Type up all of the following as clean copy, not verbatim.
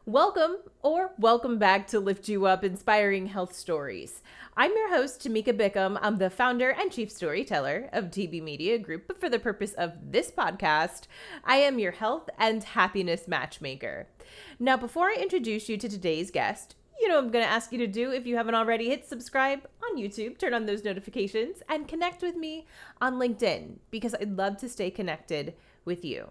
Welcome back to Lift You Up Inspiring Health Stories. I'm your host, Tamika Bickham. I'm the founder and chief storyteller of TB Media Group, but for the purpose of this podcast, I am your health and happiness matchmaker. Now, before I introduce you to today's guest, I'm going to ask you to do, if you haven't already, hit subscribe on YouTube, turn on those notifications, and connect with me on LinkedIn, because I'd love to stay connected with you.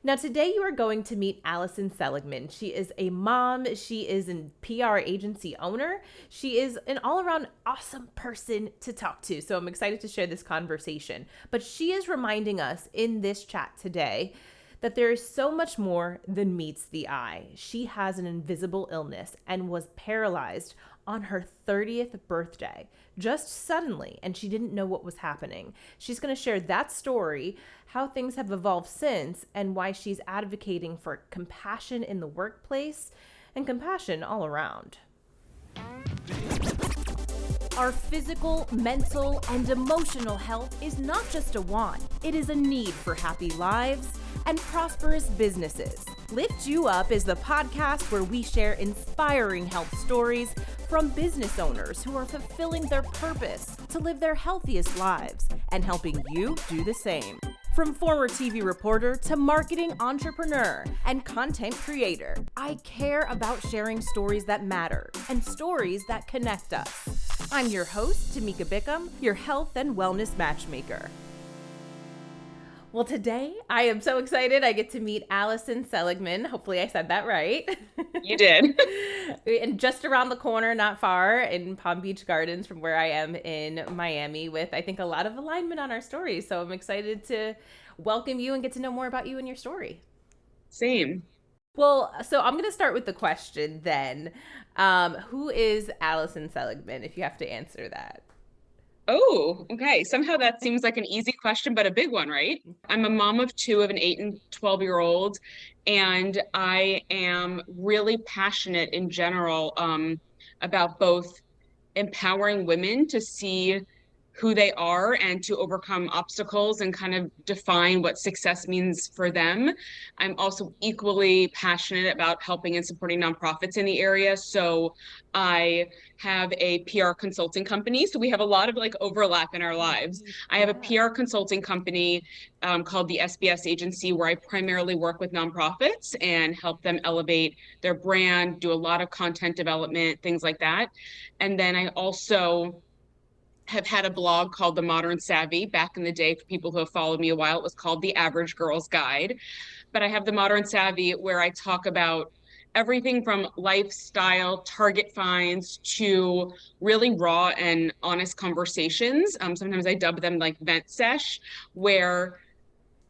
Now, today you are going to meet Alyson Seligman. She is a mom. She is a PR agency owner. She is an all-around awesome person to talk to. So I'm excited to share this conversation. But she is reminding us in this chat today that there is so much more than meets the eye. She has an invisible illness and was paralyzed on her 30th birthday, just suddenly, and she didn't know what was happening. She's going to share that story, how things have evolved since, and why she's advocating for compassion in the workplace and compassion all around. Our physical, mental, and emotional health is not just a want. It is a need for happy lives and prosperous businesses. Lift You Up is the podcast where we share inspiring health stories from business owners who are fulfilling their purpose to live their healthiest lives and helping you do the same. From former TV reporter to marketing entrepreneur and content creator, I care about sharing stories that matter and stories that connect us. I'm your host, Tamika Bickham, your health and wellness matchmaker. Well, today I am so excited. I get to meet Alyson Seligman. Hopefully I said that right. You did. And just around the corner, not far, in Palm Beach Gardens from where I am in Miami, with, I think, a lot of alignment on our stories. So I'm excited to welcome you and get to know more about you and your story. Same. Well, so I'm going to start with the question then. Who is Alyson Seligman, if you have to answer that? Oh, okay. Somehow that seems like an easy question, but a big one, right? I'm a mom of two, of an 8 and 12-year-old, and I am really passionate in general about both empowering women to see who they are and to overcome obstacles and kind of define what success means for them. I'm also equally passionate about helping and supporting nonprofits in the area. So I have a PR consulting company. So we have a lot of overlap in our lives. I have a PR consulting company called the SBS Agency, where I primarily work with nonprofits and help them elevate their brand, do a lot of content development, things like that. And then I also have had a blog called The Modern Savvy. Back in the day, for people who have followed me a while, it was called The Average Girl's Guide. But I have The Modern Savvy, where I talk about everything from lifestyle, target finds, to really raw and honest conversations. Sometimes I dub them like vent sesh, where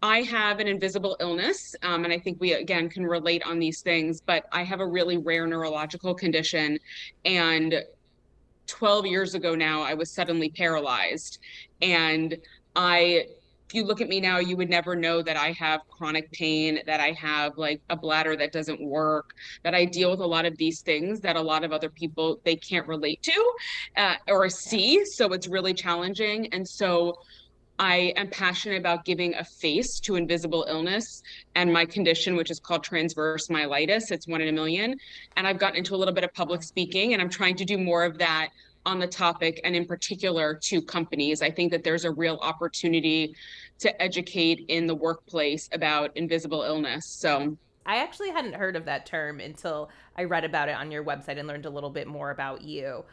I have an invisible illness, and I think we, again, can relate on these things, but I have a really rare neurological condition, and 12 years ago now, I was suddenly paralyzed. And if you look at me now, you would never know that I have chronic pain, that I have like a bladder that doesn't work, that I deal with a lot of these things that a lot of other people, they can't relate to or see. So it's really challenging. And so I am passionate about giving a face to invisible illness and my condition, which is called transverse myelitis. It's 1 in a million. And I've gotten into a little bit of public speaking, and I'm trying to do more of that on the topic, and in particular to companies. I think that there's a real opportunity to educate in the workplace about invisible illness. So I actually hadn't heard of that term until I read about it on your website and learned a little bit more about you.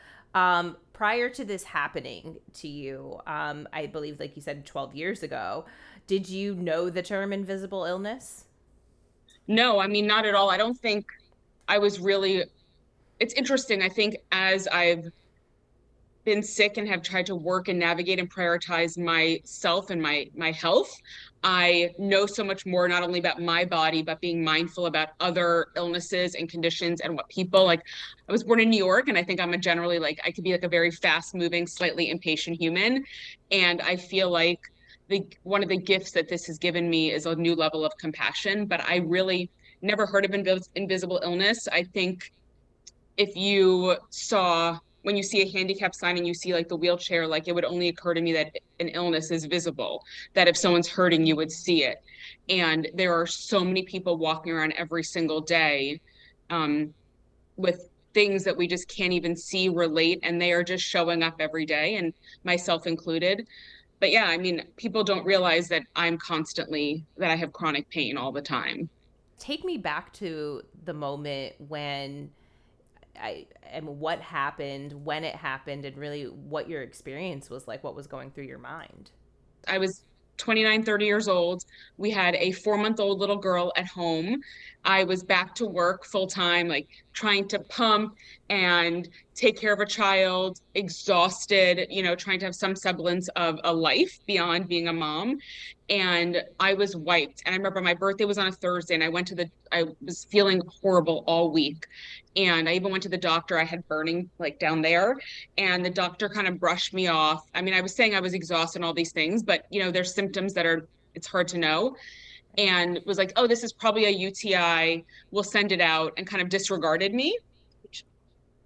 Prior to this happening to you, I believe, like you said, 12 years ago, did you know the term invisible illness? No, I mean, not at all. I don't think I was really, it's interesting. I think as I've been sick and have tried to work and navigate and prioritize myself and my health, I know so much more, not only about my body, but being mindful about other illnesses and conditions and what people like. I was born in New York, and I think I'm a generally I could be like a very fast moving, slightly impatient human. And I feel like one of the gifts that this has given me is a new level of compassion. But I really never heard of invisible illness. I think if you saw, when you see a handicap sign and you see like the wheelchair, like it would only occur to me that an illness is visible, that if someone's hurting, you would see it. And there are so many people walking around every single day with things that we just can't even see, relate, and they are just showing up every day, and myself included. But yeah, I mean, people don't realize that I have chronic pain all the time. Take me back to the moment when and what happened, when it happened, and really what your experience was like, what was going through your mind. I was 29, 30 years old. We had a 4-month-old little girl at home. I was back to work full time, like trying to pump and take care of a child, exhausted, trying to have some semblance of a life beyond being a mom. And I was wiped. And I remember my birthday was on a Thursday, and I was feeling horrible all week. And I even went to the doctor. I had burning like down there, and the doctor kind of brushed me off. I mean, I was saying I was exhausted and all these things, but there's symptoms that it's hard to know. And was like, oh, this is probably a UTI. We'll send it out, and kind of disregarded me, which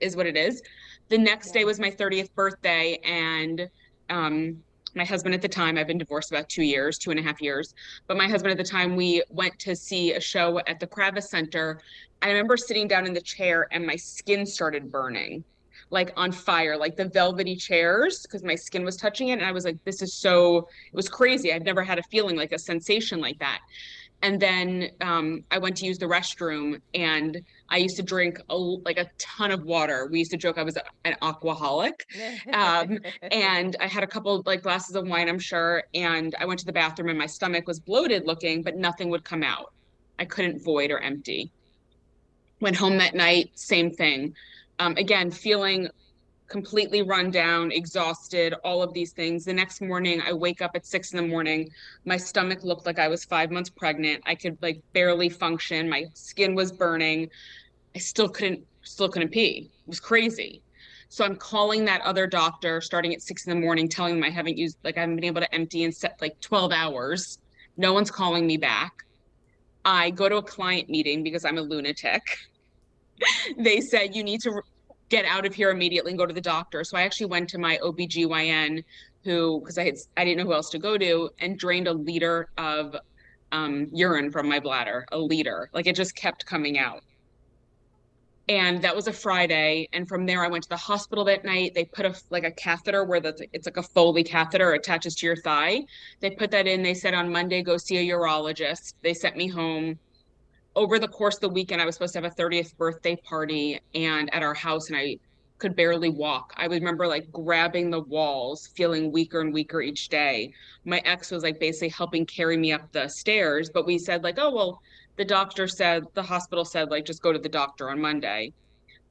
is what it is. The next day Yeah. was my 30th birthday, and my husband at the time, I've been divorced about 2 years, 2.5 years, but my husband at the time, we went to see a show at the Kravis Center. I remember sitting down in the chair and my skin started burning, like on fire, like the velvety chairs, because my skin was touching it. And I was like, it was crazy. I've never had a feeling like a sensation like that. And then I went to use the restroom, and I used to drink like a ton of water. We used to joke I was an aquaholic. Um, and I had a couple like glasses of wine, I'm sure. And I went to the bathroom, and my stomach was bloated looking, but nothing would come out. I couldn't void or empty. Went home that night, same thing. Again, feeling completely run down, exhausted, all of these things. The next morning, I wake up at 6 in the morning. My stomach looked like I was 5 months pregnant. I could like barely function. My skin was burning. I still couldn't pee. It was crazy. So I'm calling that other doctor starting at 6 in the morning, telling them I haven't been able to empty in set like 12 hours. No one's calling me back. I go to a client meeting because I'm a lunatic. They said you need to get out of here immediately and go to the doctor. So I actually went to my OBGYN because I didn't know who else to go to, and drained a liter of urine from my bladder, a liter. Like it just kept coming out. And that was a Friday. And from there, I went to the hospital that night. They put a catheter it's like a Foley catheter attaches to your thigh. They put that in. They said on Monday, go see a urologist. They sent me home. Over the course of the weekend, I was supposed to have a 30th birthday party and at our house, and I could barely walk. I remember like grabbing the walls, feeling weaker and weaker each day. My ex was like basically helping carry me up the stairs, but we said like, oh, well, the hospital said like, just go to the doctor on Monday.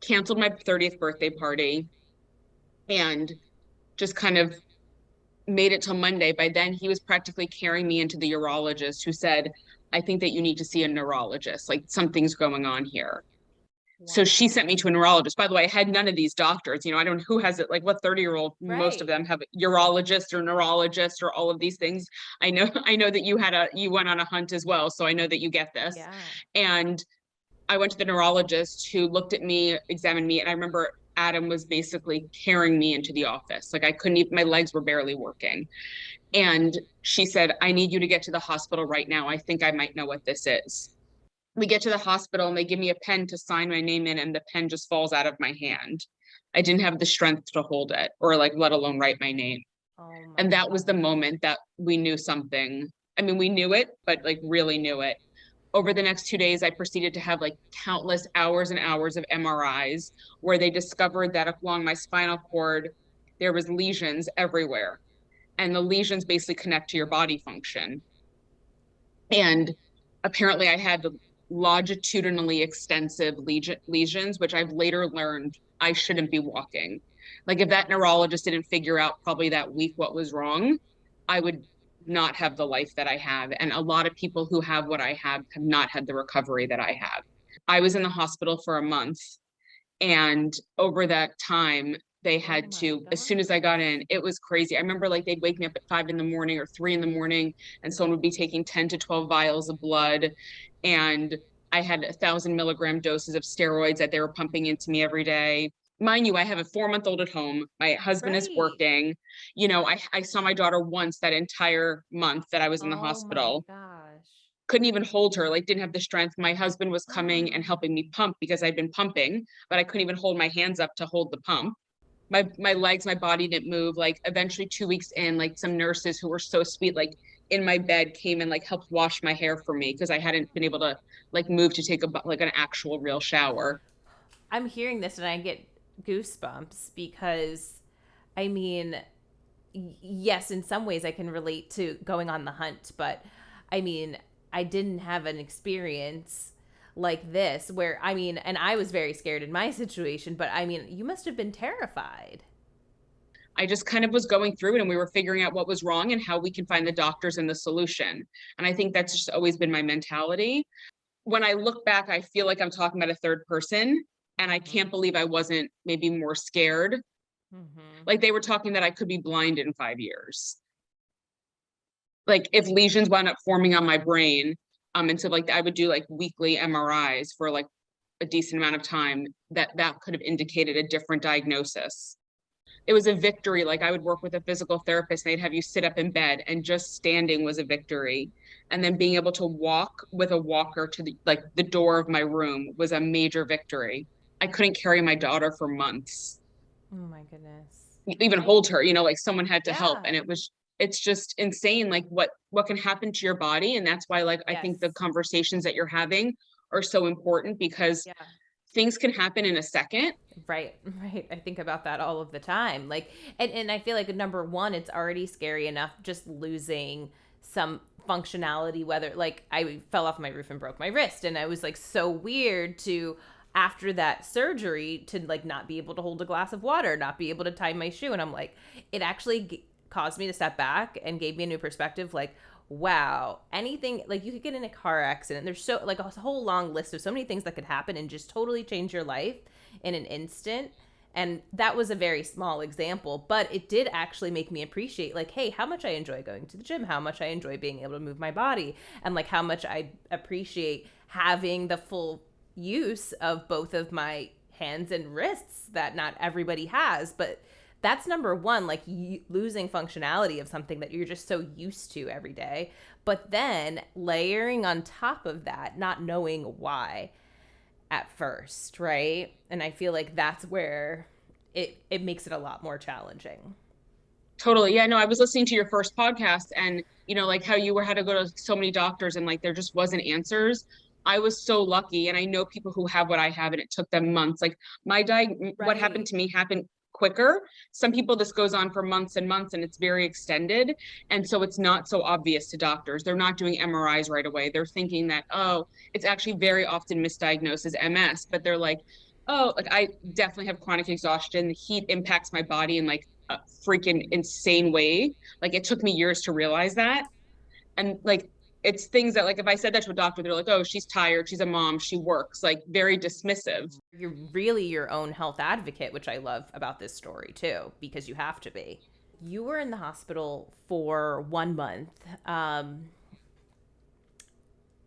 Canceled my 30th birthday party and just kind of made it till Monday. By then, he was practically carrying me into the urologist, who said, I think that you need to see a neurologist. Like something's going on here. So she sent me Wow. to a neurologist. By the way, I had none of these doctors. I don't know who has it. Like what 30-year-old, most of Right. them have urologists or neurologists or all of these things. I know that you went on a hunt as well. So I know that you get this. Yeah. And I went to the neurologist, who looked at me, examined me, and I remember Adam was basically carrying me into the office. Like I couldn't even, my legs were barely working. And she said, I need you to get to the hospital right now. I think I might know what this is. We get to the hospital, and they give me a pen to sign my name in, and the pen just falls out of my hand. I didn't have the strength to hold it, or like let alone write my name. Oh my And that was the God. moment that we knew something. I mean, we knew it, but like really knew it. Over the next 2 days, I proceeded to have like countless hours and hours of MRIs, where they discovered that along my spinal cord, there was lesions everywhere. And the lesions basically connect to your body function. And apparently I had longitudinally extensive lesions, which I've later learned I shouldn't be walking. Like if that neurologist didn't figure out probably that week what was wrong, I would not have the life that I have. And a lot of people who have what I have not had the recovery that I have. I was in the hospital for a month, and over that time, they Oh had my to, as soon as I got gosh. in, it was crazy. I remember like they'd wake me up at 5 in the morning or 3 in the morning, and someone would be taking 10 to 12 vials of blood. And I had 1,000 milligram doses of steroids that they were pumping into me every day. Mind you, I have a 4-month-old at home. My husband is Right. working. I saw my daughter once that entire month that I was in the Oh my hospital. gosh. couldn't even hold her, like didn't have the strength. My husband was coming and helping me pump because I'd been pumping, but I couldn't even hold my hands up to hold the pump. My legs, my body didn't move. Like eventually 2 weeks in, like some nurses who were so sweet, like in my bed came and like helped wash my hair for me because I hadn't been able to like move to take like an actual real shower. I'm hearing this and I get goosebumps because, I mean, yes, in some ways I can relate to going on the hunt, but I mean, I didn't have an experience like this where, I mean, and I was very scared in my situation, but I mean, you must have been terrified. I just kind of was going through it and we were figuring out what was wrong and how we can find the doctors and the solution. And I think that's just always been my mentality. When I look back, I feel like I'm talking about a third person and I can't believe I wasn't maybe more scared. Mm-hmm. Like they were talking that I could be blind in 5 years. Like if lesions wound up forming on my brain, and so like I would do like weekly MRIs for like a decent amount of time, that could have indicated a different diagnosis. It was a victory. Like I would work with a physical therapist and they'd have you sit up in bed and just standing was a victory. And then being able to walk with a walker to the door of my room was a major victory. I couldn't carry my daughter for months, Oh my goodness. even hold her, like someone had to help. Yeah. And it's just insane, like what can happen to your body. And that's why, like, I Yes. think the conversations that you're having are so important because Yeah. things can happen in a second. Right, right. I think about that all of the time. Like, and I feel like number one, it's already scary enough just losing some functionality, whether like I fell off my roof and broke my wrist. And I was like so weird to after that surgery to like not be able to hold a glass of water, not be able to tie my shoe. And I'm like, it actually caused me to step back and gave me a new perspective. Like, wow, anything like you could get in a car accident. There's so like a whole long list of so many things that could happen and just totally change your life in an instant. And that was a very small example, but it did actually make me appreciate like, hey, how much I enjoy going to the gym, how much I enjoy being able to move my body, and like how much I appreciate having the full use of both of my hands and wrists that not everybody has. But that's number one, like losing functionality of something that you're just so used to every day. But then layering on top of that, not knowing why at first, right? And I feel like that's where it makes it a lot more challenging. Totally. Yeah, no, I was listening to your first podcast and like how you had to go to so many doctors and like there just wasn't answers. I was so lucky and I know people who have what I have and it took them months. Like what happened Right. to me happened quicker. Some people this goes on for months and months and it's very extended. And so it's not so obvious to doctors. They're not doing MRIs right away. They're thinking that, oh, it's actually very often misdiagnosed as MS, but they're like, oh, like I definitely have chronic exhaustion. The heat impacts my body in like a freaking insane way. Like it took me years to realize that. And like it's things that like if I said that to a doctor, they're like, oh, she's tired, she's a mom, she works, like very dismissive. You're really your own health advocate, which I love about this story too, because you have to be. You were in the hospital for 1 month.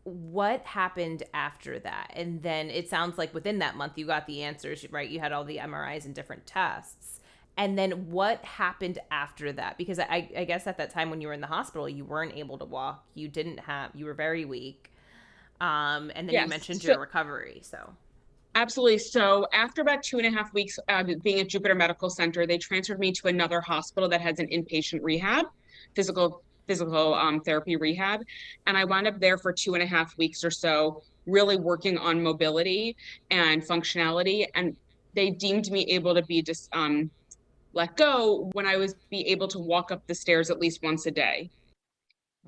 What happened after that? And then it sounds like within that month you got the answers, right? You had all the MRIs and different tests. And then what happened after that? Because I guess at that time when you were in the hospital, you weren't able to walk. You were very weak. And then you Yes, mentioned so your recovery. So, absolutely. So after about 2.5 weeks being at Jupiter Medical Center, they transferred me to another hospital that has an inpatient rehab, physical therapy rehab. And I wound up there for 2.5 weeks or so, really working on mobility and functionality. And they deemed me able to be just let go when I was be able to walk up the stairs at least once a day,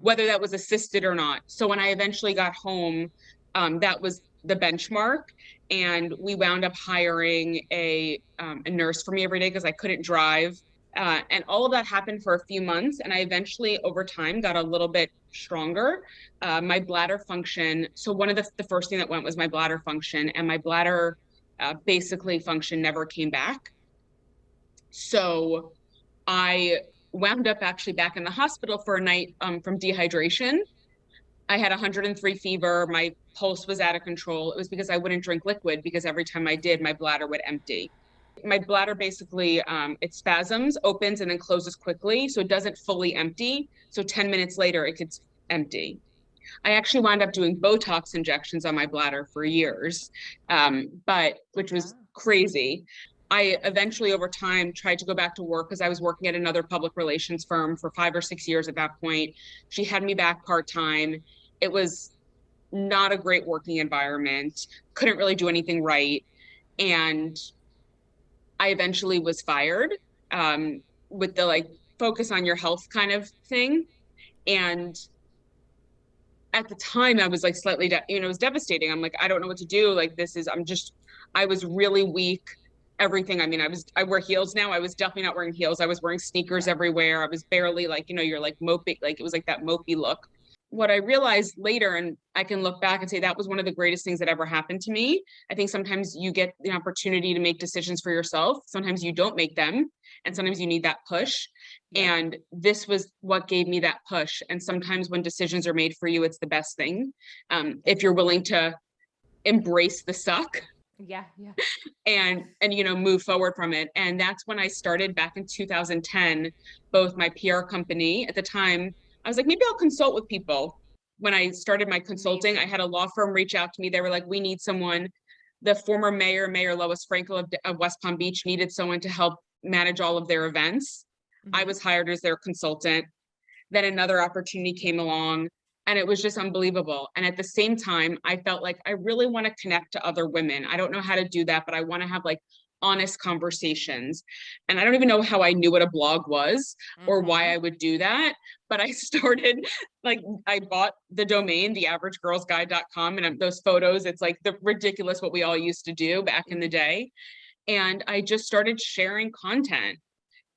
whether that was assisted or not. So when I eventually got home, that was the benchmark. And we wound up hiring a nurse for me every day because I couldn't drive. And all of that happened for a few months. And I eventually, over time, got a little bit stronger. My bladder function. So one of the first thing that went was my bladder function, and my bladder basically function never came back. So I wound up actually back in the hospital for a night from dehydration. I had 103 fever. My pulse was out of control. It was because I wouldn't drink liquid because every time I did, my bladder would empty. My bladder basically, it spasms, opens, and then closes quickly. So it doesn't fully empty. So 10 minutes later, it gets empty. I actually wound up doing Botox injections on my bladder for years, but which was crazy. I eventually, over time, tried to go back to work because I was working at another public relations firm for 5 or 6 years at that point. She had me back part-time. It was not a great working environment, couldn't really do anything right. And I eventually was fired, with the like focus on your health kind of thing. And at the time I was like slightly, it was devastating. I'm like, I don't know what to do. Like, I was really weak. Everything. I mean, I wear heels now. I was definitely not wearing heels. I was wearing sneakers everywhere. I was barely like, you're like mopey, like it was like that mopey look. What I realized later, and I can look back and say that was one of the greatest things that ever happened to me. I think sometimes you get the opportunity to make decisions for yourself. Sometimes you don't make them, and sometimes you need that push. Yeah. And this was what gave me that push. And sometimes when decisions are made for you, it's the best thing. If you're willing to embrace the suck. Yeah. And move forward from it. And that's when I started back in 2010, both my PR company. At the time, I was like, maybe I'll consult with people. When I started my consulting, I had a law firm reach out to me. They were like, we need someone. The former Mayor Lois Frankel of West Palm Beach needed someone to help manage all of their events. Mm-hmm. I was hired as their consultant. Then another opportunity came along, and it was just unbelievable. And at the same time, I felt like I really want to connect to other women. I don't know how to do that, but I want to have like honest conversations. And I don't even know how I knew what a blog was or why I would do that. But I started, like, I bought the domain, theaveragegirlsguide.com, and those photos, it's like the ridiculous what we all used to do back in the day. And I just started sharing content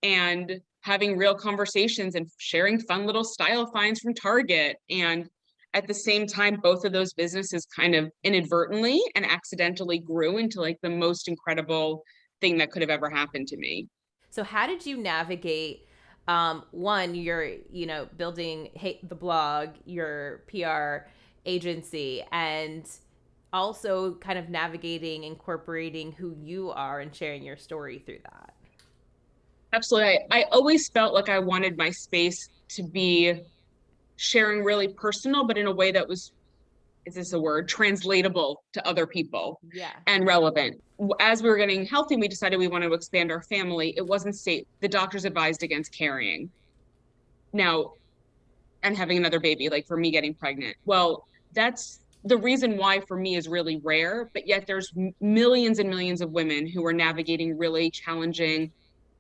and having real conversations and sharing fun little style finds from Target. And at the same time, both of those businesses kind of inadvertently and accidentally grew into like the most incredible thing that could have ever happened to me. So how did you navigate, one, you're, building the blog, your PR agency, and also kind of navigating, incorporating who you are and sharing your story through that? Absolutely. I always felt like I wanted my space to be sharing really personal, but in a way that was, is this a word, translatable to other people. Yeah. And relevant. As we were getting healthy, we decided we wanted to expand our family. It wasn't safe. The doctors advised against carrying. Now, and having another baby, like for me getting pregnant. Well, that's the reason why for me is really rare, but yet there's millions and millions of women who are navigating really challenging,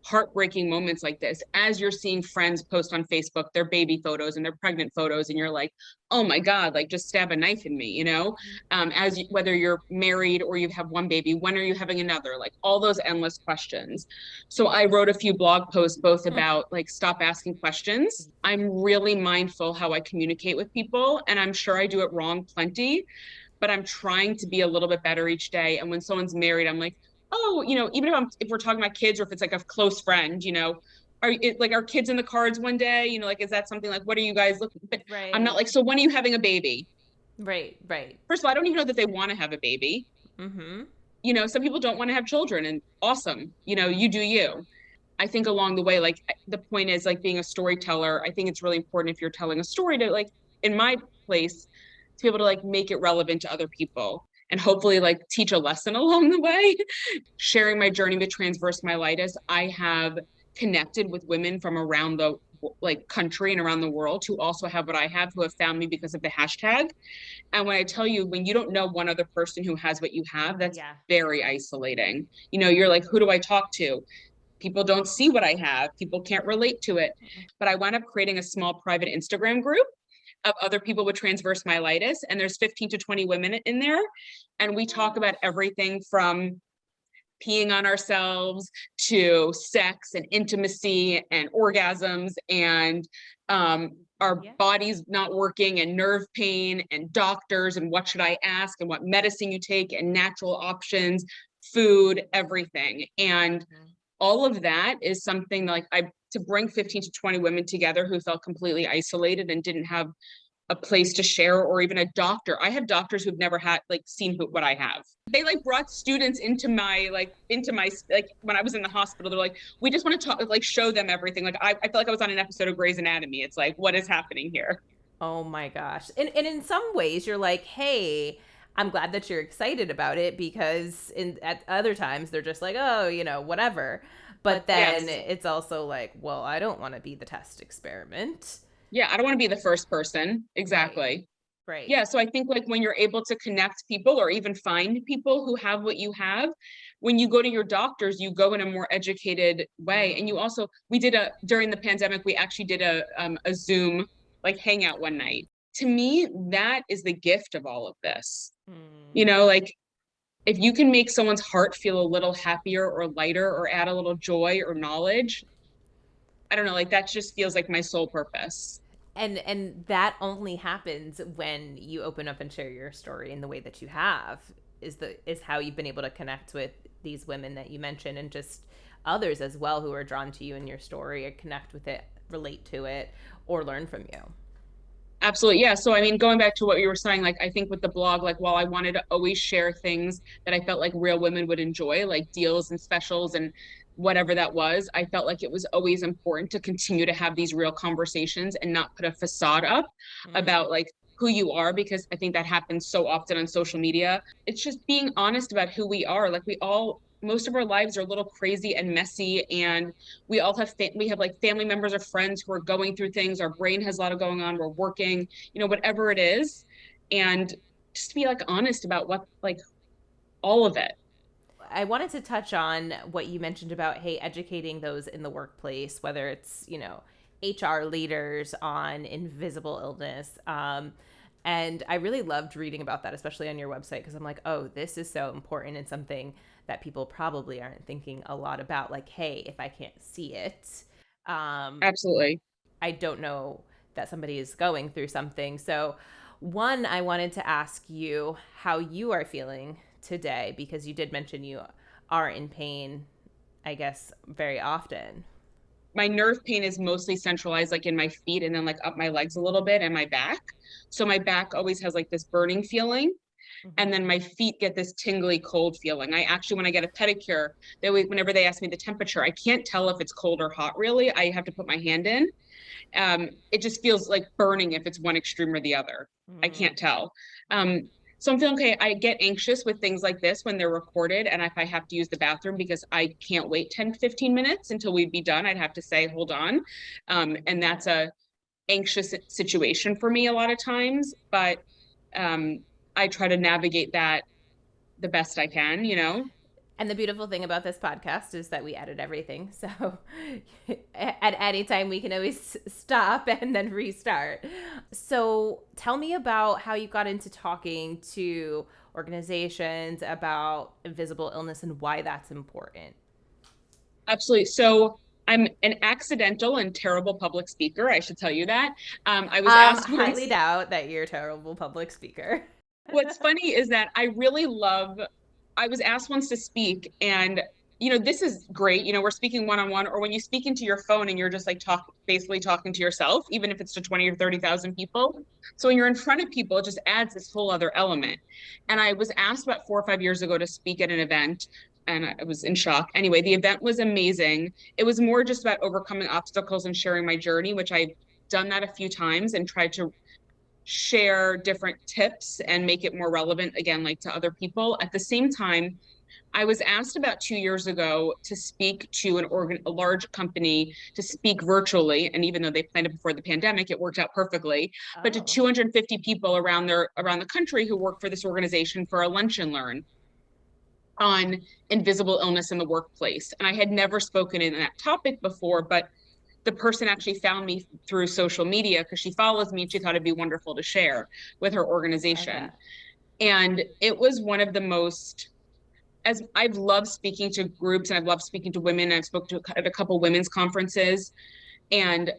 heartbreaking moments like this, as you're seeing friends post on Facebook their baby photos and their pregnant photos, and you're like, oh my God, like just stab a knife in me, whether you're married or you have one baby, when are you having another, like all those endless questions. So I wrote a few blog posts both about like stop asking questions. I'm really mindful how I communicate with people, and I'm sure I do it wrong plenty, but I'm trying to be a little bit better each day. And when someone's married, I'm like, oh, even if we're talking about kids, or if it's like a close friend, are kids in the cards one day, like, is that something like, what are you guys looking, but right. I'm not like, so when are you having a baby? Right. First of all, I don't even know that they want to have a baby. Mm-hmm. Some people don't want to have children, and awesome. You do you. I think along the way, like the point is like being a storyteller. I think it's really important if you're telling a story to, like, in my place, to be able to like make it relevant to other people. And hopefully like teach a lesson along the way. Sharing my journey with transverse myelitis, I have connected with women from around the country and around the world who also have what I have, who have found me because of the hashtag. And when I tell you, when you don't know one other person who has what you have, that's very isolating. You're like, who do I talk to? People don't see what I have. People can't relate to it. But I wound up creating a small private Instagram group of other people with transverse myelitis. And there's 15 to 20 women in there. And we talk about everything from peeing on ourselves to sex and intimacy and orgasms and our bodies not working and nerve pain and doctors and what should I ask and what medicine you take and natural options, food, everything. And all of that is something like to bring 15 to 20 women together who felt completely isolated and didn't have a place to share, or even a doctor. I have doctors who've never had seen what I have. They brought students into my when I was in the hospital, they're like, we just want to talk, show them everything. I felt like I was on an episode of Grey's Anatomy. It's like, what is happening here? Oh my gosh. And in some ways you're like, "Hey, I'm glad that you're excited about it," because at other times they're just like, "Oh, whatever." But then Yes. it's also like, "Well, I don't want to be the test experiment." Yeah, I don't want to be the first person. Right. Exactly. Right. Yeah, so I think like when you're able to connect people or even find people who have what you have, when you go to your doctors, you go in a more educated way. And you Mm. also, we did during the pandemic, we actually did a Zoom like hangout one night. To me, that is the gift of all of this. Mm. You know, like if you can make someone's heart feel a little happier or lighter or add a little joy or knowledge, I don't know, like that just feels like my sole purpose. And that only happens when you open up and share your story in the way that you have, is how you've been able to connect with these women that you mentioned, and just others as well who are drawn to you and your story and connect with it, relate to it, or learn from you. Absolutely. Yeah. So, I mean, going back to what you were saying, like, I think with the blog, like, while I wanted to always share things that I felt like real women would enjoy, like deals and specials and whatever that was, I felt like it was always important to continue to have these real conversations and not put a facade up Mm. about like who you are, because I think that happens so often on social media. It's just being honest about who we are. Like, we all, most of our lives are a little crazy and messy, and we all have we have like family members or friends who are going through things. Our brain has a lot of going on. We're working, whatever it is, and just to be like honest about what, like, all of it. I wanted to touch on what you mentioned about, hey, educating those in the workplace, whether it's, HR leaders on invisible illness. And I really loved reading about that, especially on your website, because I'm like, oh, this is so important and something that people probably aren't thinking a lot about. Like, hey, if I can't see it, um, Absolutely. I don't know that somebody is going through something. So, one, I wanted to ask you how you are feeling today, because you did mention you are in pain, I guess, very often. My nerve pain is mostly centralized like in my feet and then like up my legs a little bit and my back. So my back always has like this burning feeling, and Mm-hmm. then my feet get this tingly cold feeling. I actually, when I get a pedicure, whenever they ask me the temperature, I can't tell if it's cold or hot really. I have to put my hand in. It just feels like burning if it's one extreme or the other. I Mm. can't tell. So I'm feeling okay. I get anxious with things like this when they're recorded. And if I have to use the bathroom because I can't wait 10, 15 minutes until we'd be done, I'd have to say, hold on. And that's a anxious situation for me a lot of times. But um, I try to navigate that the best I can. And the beautiful thing about this podcast is that we edit everything. So at any time, we can always stop and then restart. So tell me about how you got into talking to organizations about invisible illness and why that's important. Absolutely. So I'm an accidental and terrible public speaker. I should tell you that. I was asked Highly once. doubt that you're a terrible public speaker. What's funny is that I really love. I was asked once to speak, and this is great. We're speaking one on one, or when you speak into your phone and you're just like basically talking to yourself, even if it's to 20 or 30,000 people. So when you're in front of people, it just adds this whole other element. And I was asked about 4 or 5 years ago to speak at an event, and I was in shock. Anyway, the event was amazing. It was more just about overcoming obstacles and sharing my journey, which I've done that a few times and tried to share different tips and make it more relevant again, like to other people. At the same time, I was asked about 2 years ago to speak to a large company, to speak virtually, and even though they planned it before the pandemic, it worked out perfectly. But to Oh. 250 people around the country who work for this organization for a lunch and learn on invisible illness in the workplace. And I had never spoken in that topic before, but the person actually found me through social media because she follows me and she thought it'd be wonderful to share with her Okay. organization. And it was one of the most, as I've loved speaking to groups and I've loved speaking to women. I've spoken to at a couple women's conferences, and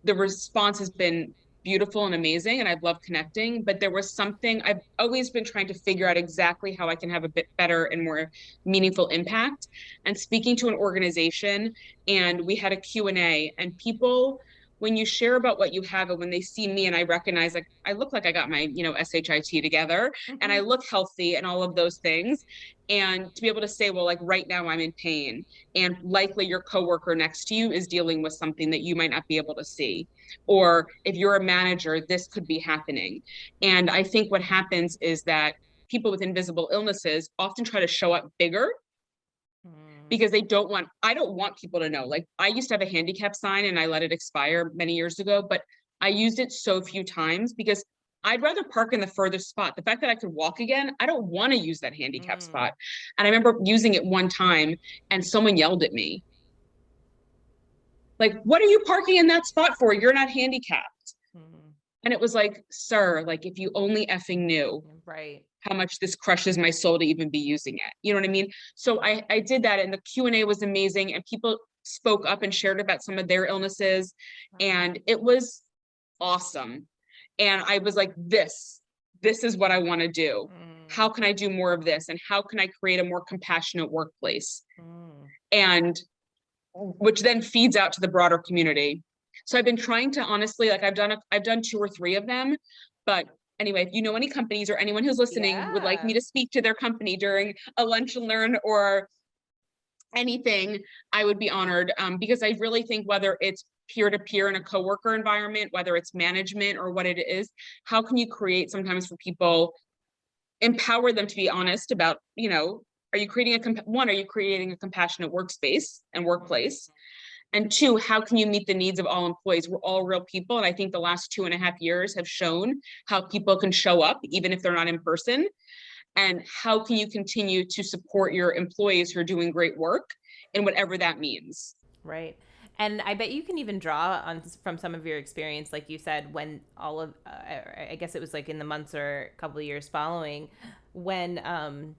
the response has been beautiful and amazing, and I've loved connecting. But there was something I've always been trying to figure out exactly how I can have a bit better and more meaningful impact. And speaking to an organization, and we had a Q&A, and people when you share about what you have and when they see me and I recognize like I look like I got my, SHIT together and I look healthy and all of those things. And to be able to say, well, like right now I'm in pain and likely your coworker next to you is dealing with something that you might not be able to see. Or if you're a manager, this could be happening. And I think what happens is that people with invisible illnesses often try to show up bigger because I don't want people to know. Like I used to have a handicap sign and I let it expire many years ago, but I used it so few times because I'd rather park in the furthest spot. The fact that I could walk again, I don't want to use that handicap spot. And I remember using it one time and someone yelled at me, like, what are you parking in that spot for? You're not handicapped. And it was like, sir, like if you only effing knew Right. how much this crushes my soul to even be using it. You know what I mean? So I did that and the Q&A was amazing and people spoke up and shared about some of their illnesses and it was awesome. And I was like, this is what I want to do. How can I do more of this? And how can I create a more compassionate workplace? And which then feeds out to the broader community. So I've been trying to honestly, like I've done 2 or 3 of them, but anyway, if you know any companies or anyone who's listening would like me to speak to their company during a lunch and learn or anything, I would be honored because I really think whether it's peer-to-peer in a coworker environment, whether it's management or what it is, how can you create sometimes for people, empower them to be honest about, are you creating are you creating a compassionate workspace and workplace? And 2, how can you meet the needs of all employees? We're all real people. And I think the last 2.5 years have shown how people can show up, even if they're not in person. And how can you continue to support your employees who are doing great work and whatever that means? Right. And I bet you can even draw on from some of your experience, like you said, when all of, I guess it was like in the months or a couple of years following when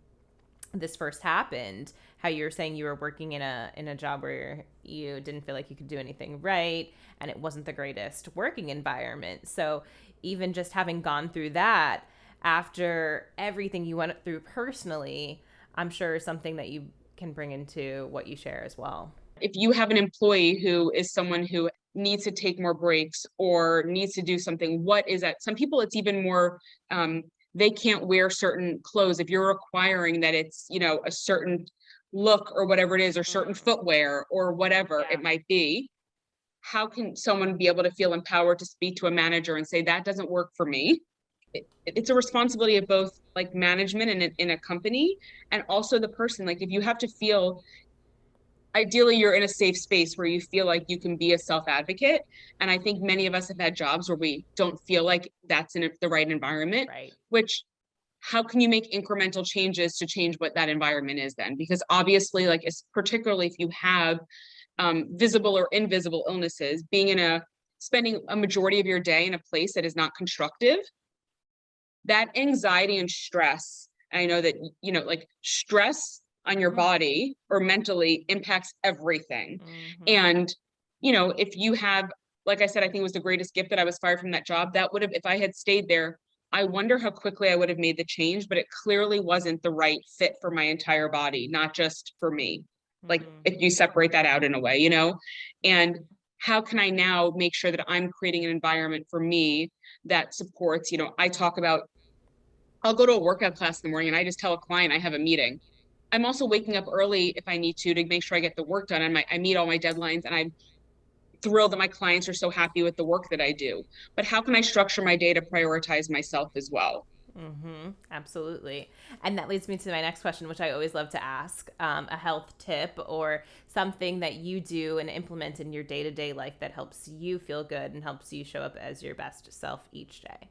this first happened, how you were saying you were working in a job where you didn't feel like you could do anything right and it wasn't the greatest working environment. So even just having gone through that after everything you went through personally, I'm sure is something that you can bring into what you share as well. If you have an employee who is someone who needs to take more breaks or needs to do something, what is that? Some people, it's even more, they can't wear certain clothes. If you're requiring that it's, a certain look or whatever it is, or certain footwear or whatever it might be, how can someone be able to feel empowered to speak to a manager and say, that doesn't work for me? It's a responsibility of both like management and in a company and also the person. Like if you have to feel, ideally you're in a safe space where you feel like you can be a self-advocate. And I think many of us have had jobs where we don't feel like that's in the right environment, Right. which how can you make incremental changes to change what that environment is then? Because obviously, like, particularly if you have visible or invisible illnesses, spending a majority of your day in a place that is not constructive, that anxiety and stress, I know that, like stress on your body or mentally impacts everything. And, if you have, like I said, I think it was the greatest gift that I was fired from that job. That would have, if I had stayed there, I wonder how quickly I would have made the change, but it clearly wasn't the right fit for my entire body, not just for me. Like if you separate that out in a way, and how can I now make sure that I'm creating an environment for me that supports, I talk about, I'll go to a workout class in the morning and I just tell a client I have a meeting. I'm also waking up early if I need to make sure I get the work done and I meet all my deadlines, and I'm thrilled that my clients are so happy with the work that I do. But how can I structure my day to prioritize myself as well? Absolutely. And that leads me to my next question, which I always love to ask, a health tip or something that you do and implement in your day-to-day life that helps you feel good and helps you show up as your best self each day.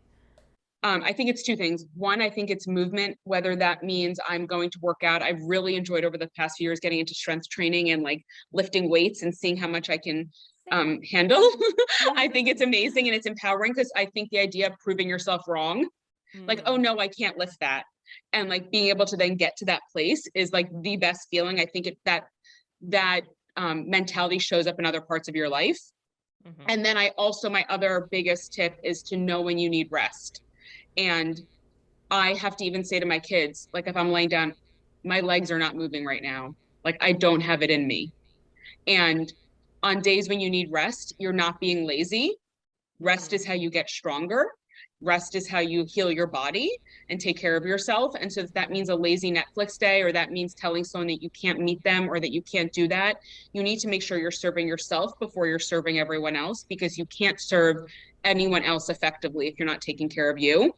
I think it's 2 things. One, I think it's movement, whether that means I'm going to work out. I've really enjoyed over the past few years getting into strength training and like lifting weights and seeing how much I can handle. I think it's amazing and it's empowering because I think the idea of proving yourself wrong, like, oh no, I can't lift that. And like being able to then get to that place is like the best feeling. I think that mentality shows up in other parts of your life. And then my other biggest tip is to know when you need rest. And I have to even say to my kids, like, if I'm laying down, my legs are not moving right now. Like, I don't have it in me. And On days when you need rest, you're not being lazy. Rest is how you get stronger. Rest is how you heal your body and take care of yourself. And so if that means a lazy Netflix day, or that means telling someone that you can't meet them or that you can't do that, you need to make sure you're serving yourself before you're serving everyone else, because you can't serve anyone else effectively if you're not taking care of you.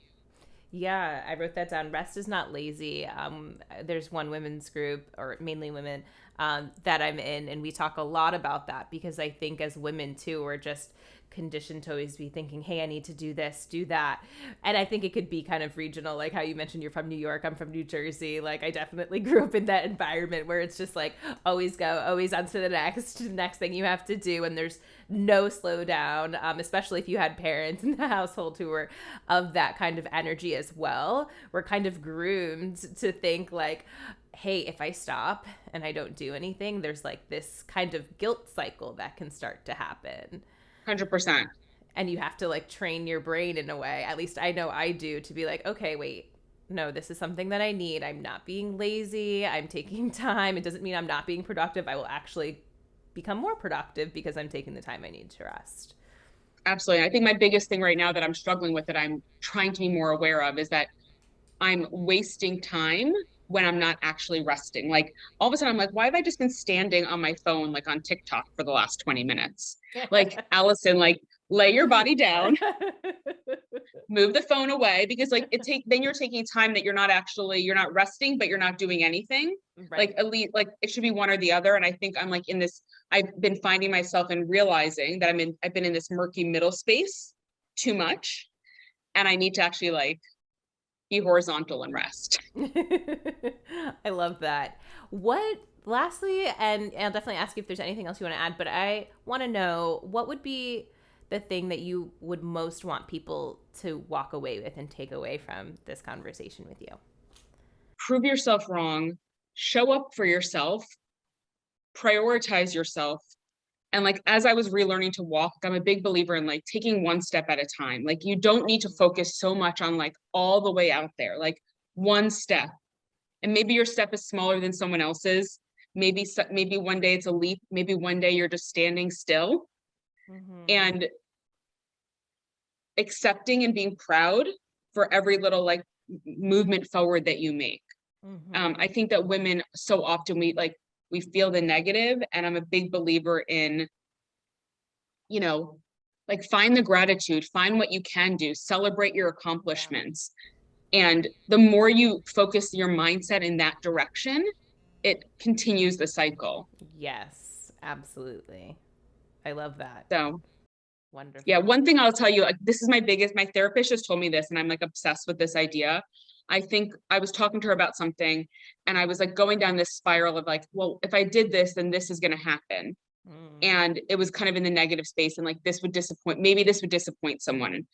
Yeah, I wrote that down. Rest is not lazy. There's one women's group, or mainly women, that I'm in, and we talk a lot about that, because I think as women too, we're just conditioned to always be thinking, hey, I need to do this, do that. And I think it could be kind of regional, like how you mentioned you're from New York, I'm from New Jersey. Like I definitely grew up in that environment where it's just like always go, always on to the next thing you have to do. And there's no slow down, especially if you had parents in the household who were of that kind of energy as well. We're kind of groomed to think like, hey, if I stop and I don't do anything, there's like this kind of guilt cycle that can start to happen. 100%. And you have to like train your brain in a way, at least I know I do, to be like, okay, wait, no, this is something that I need. I'm not being lazy. I'm taking time. It doesn't mean I'm not being productive. I will actually become more productive because I'm taking the time I need to rest. Absolutely. I think my biggest thing right now that I'm struggling with, that I'm trying to be more aware of, is that I'm wasting time when I'm not actually resting. Like all of a sudden I'm like, why have I just been standing on my phone, like on TikTok for the last 20 minutes? Like, Alyson, like lay your body down, move the phone away, because like then you're taking time that you're not resting, but you're not doing anything. Right. Like at least like it should be one or the other. And I think I'm like in this, I've been finding myself and realizing that I've been in this murky middle space too much. And I need to actually like be horizontal and rest. I love that. Lastly, and I'll definitely ask you if there's anything else you want to add, but I want to know, what would be the thing that you would most want people to walk away with and take away from this conversation with you? Prove yourself wrong, show up for yourself, prioritize yourself. And like, as I was relearning to walk, I'm a big believer in like taking one step at a time. Like you don't need to focus so much on like all the way out there, like one step. And maybe your step is smaller than someone else's. Maybe one day it's a leap. Maybe one day you're just standing still. And accepting and being proud for every little like movement forward that you make. I think that women so often we feel the negative, and I'm a big believer in, like find the gratitude, find what you can do, celebrate your accomplishments. And the more you focus your mindset in that direction, it continues the cycle. Yes, absolutely. I love that. So Wonderful. yeah, one thing I'll tell you, like, this is my therapist just told me this, and I'm like obsessed with this idea. I think I was talking to her about something, and I was like going down this spiral of like, well, if I did this, then this is going to happen. And it was kind of in the negative space, and like maybe this would disappoint someone.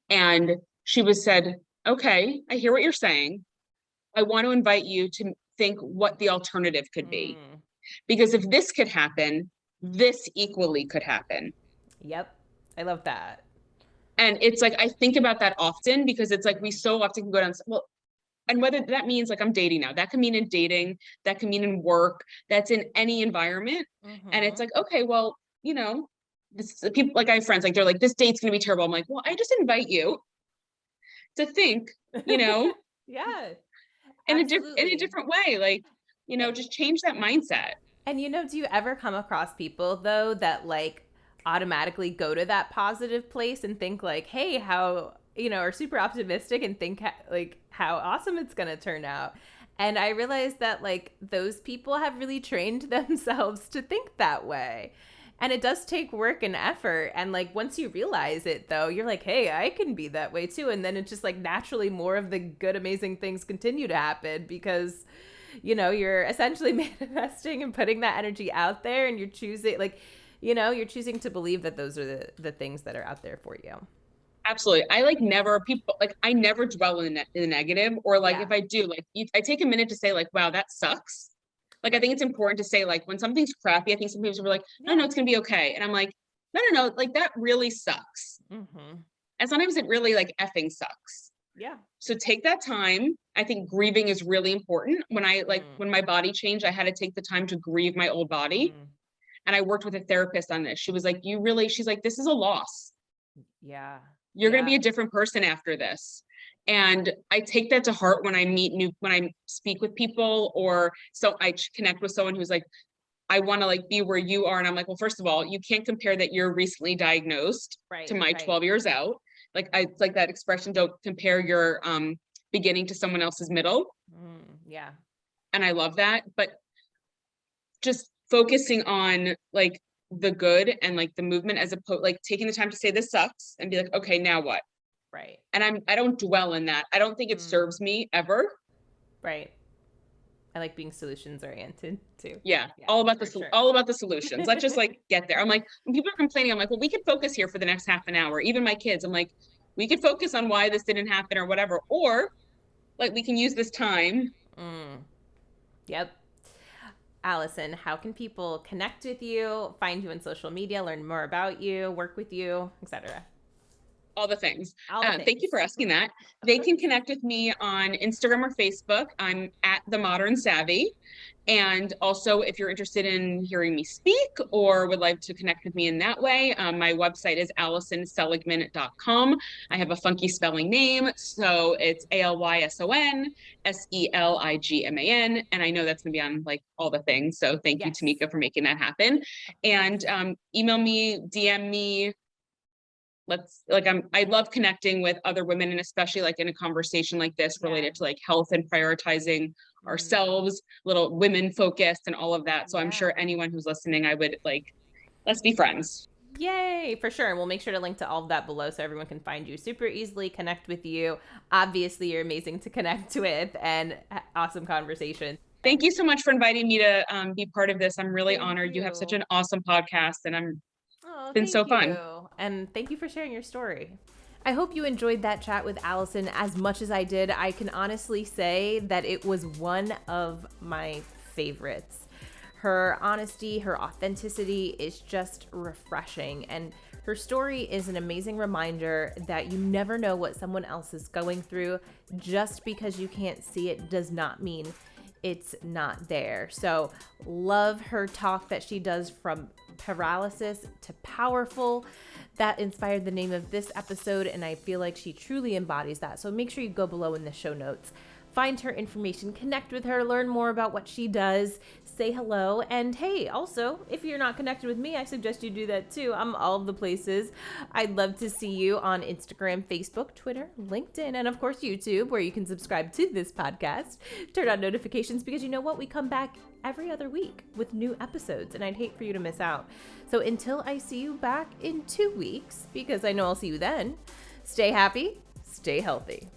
And she said, okay, I hear what you're saying. I want to invite you to think what the alternative could be. Because if this could happen, this equally could happen. Yep. I love that. And it's like, I think about that often, because it's like, we so often can go down, well, and whether that means like I'm dating now, that can mean in dating, that can mean in work, that's in any environment. And it's like, okay, well, people, like I have friends, like they're like, this date's going to be terrible. I'm like, well, I just invite you to think, Yeah. in a different way, like, just change that mindset. And do you ever come across people though that like automatically go to that positive place and think like, hey, how, are super optimistic and think like how awesome it's going to turn out? And I realized that like those people have really trained themselves to think that way. And it does take work and effort. And like once you realize it though, you're like, hey, I can be that way too. And then it's just like naturally more of the good, amazing things continue to happen, because you're essentially manifesting and putting that energy out there, and you're choosing you're choosing to believe that those are the things that are out there for you. Absolutely. I never dwell in the negative, or like, if I do, like I take a minute to say like, wow, that sucks. Like, I think it's important to say, like, when something's crappy, I think some people are like, no, it's going to be okay. And I'm like, no, like that really sucks. And sometimes it really like effing sucks. Yeah. So take that time. I think grieving is really important. When my body changed, I had to take the time to grieve my old body, And I worked with a therapist on this. She was like, she's like, this is a loss. Yeah. You're going to be a different person after this. And I take that to heart when I speak with people, or so I connect with someone who's like, I want to like be where you are. And I'm like, well, first of all, you can't compare that you're recently diagnosed to my 12 years out. Like it's like that expression, don't compare your beginning to someone else's middle. Yeah. And I love that. But just focusing on like the good and like the movement, as opposed like taking the time to say this sucks and be like, okay, now what? Right. And I don't dwell in that. I don't think it serves me ever. Right. I like being solutions oriented too. Yeah. All about the solutions. Let's just like get there. I'm like, when people are complaining, I'm like, well, we could focus here for the next half an hour. Even my kids, I'm like, we could focus on why this didn't happen or whatever. Or like, we can use this time. Yep. Alyson, how can people connect with you, find you on social media, learn more about you, work with you, etc.? All the things. Thank you for asking that. They can connect with me on Instagram or Facebook. I'm at The Modern Savvy. And also, if you're interested in hearing me speak or would like to connect with me in that way, my website is AlysonSeligman.com. I have a funky spelling name, so it's AlysonSeligman. And I know that's going to be on like all the things. So thank you, Tamika, for making that happen. And email me, DM me. I love connecting with other women, and especially like in a conversation like this related to like health and prioritizing ourselves, little women focused and all of that. So I'm sure anyone who's listening, I would like, let's be friends. Yay, for sure. And we'll make sure to link to all of that below so everyone can find you super easily, connect with you. Obviously, you're amazing to connect with, and awesome conversation. Thank you so much for inviting me to be part of this. I'm really honored. You have such an awesome podcast, and it's been so fun. And thank you for sharing your story. I hope you enjoyed that chat with Alyson as much as I did. I can honestly say that it was one of my favorites. Her honesty, her authenticity is just refreshing. And her story is an amazing reminder that you never know what someone else is going through. Just because you can't see it does not mean it's not there. So love her talk that she does from paralysis to powerful. That inspired the name of this episode, and I feel like she truly embodies that. So make sure you go below in the show notes, find her information, connect with her, learn more about what she does, say hello. And hey, also, if you're not connected with me, I suggest you do that too. I'm all of the places. I'd love to see you on Instagram, Facebook, Twitter, LinkedIn, and of course YouTube, where you can subscribe to this podcast. Turn on notifications, because you know what? We come back every other week with new episodes, and I'd hate for you to miss out. So until I see you back in 2 weeks, because I know I'll see you then, stay happy, stay healthy.